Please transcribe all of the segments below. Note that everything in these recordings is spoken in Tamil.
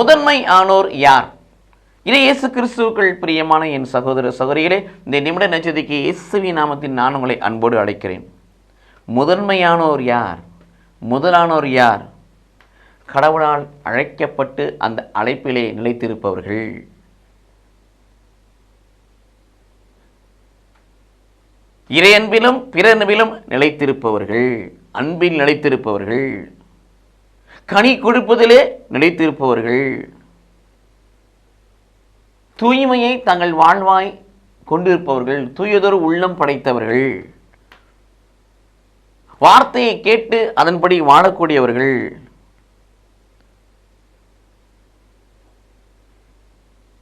முதன்மை ஆனோர் யார்? இதை இயேசு கிறிஸ்துவுக்குள் பிரியமான என் சகோதர சகோதரிகளே, இந்த நிமிட நட்சத்திரக்கு இயேசுவின் நாமத்தில் நான் உங்களை அன்போடு அழைக்கிறேன். முதன்மையானோர் யார்? முதலானோர் யார்? கடவுளால் அழைக்கப்பட்டு அந்த அழைப்பிலே நிலைத்திருப்பவர்கள். இறையன்பிலும் பிறன்பிலும் நிலைத்திருப்பவர்கள், அன்பில் நிலைத்திருப்பவர்கள், கனி கொடுப்பதிலே நிலைத்திருப்பவர்கள், தூய்மையை தங்கள் வாழ்வாய் கொண்டிருப்பவர்கள், தூயதொரு உள்ளம் படைத்தவர்கள், வார்த்தையை கேட்டு அதன்படி வாழக்கூடியவர்கள்,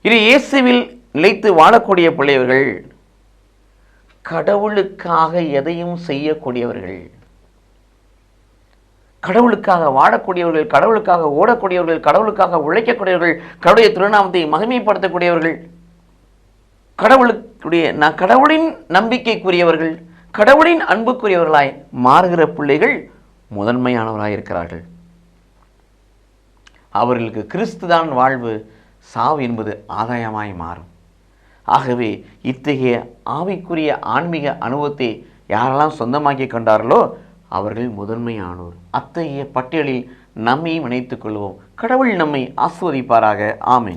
இது இயேசுவில் நிலைத்து வாழக்கூடிய பிள்ளையவர்கள், கடவுளுக்காக எதையும் செய்யக்கூடியவர்கள், கடவுளுக்காக வாழக்கூடியவர்கள், கடவுளுக்காக ஓடக்கூடியவர்கள், கடவுளுக்காக உழைக்கக்கூடியவர்கள், கடவுளுடைய திருநாமத்தை மகிமைப்படுத்தக்கூடியவர்கள், கடவுளின் நம்பிக்கைக்குரியவர்கள், கடவுளின் அன்புக்குரியவர்களாய் மாறுகிற பிள்ளைகள் முதன்மையானவராய் இருக்கிறார்கள். அவர்களுக்கு கிறிஸ்துதான் வாழ்வு, சாவு என்பது ஆதாயமாய் மாறும். ஆகவே இத்தகைய ஆவிக்குரிய ஆன்மீக அனுபவத்தை யாரெல்லாம் சொந்தமாக்கி கொண்டார்களோ அவர்கள் முதன்மையானோர். அத்தகைய பட்டியலில் நம்மையும் இணைத்துக் கொள்வோம். கடவுள் நம்மை ஆசீர்வதிப்பாராக. ஆமென்.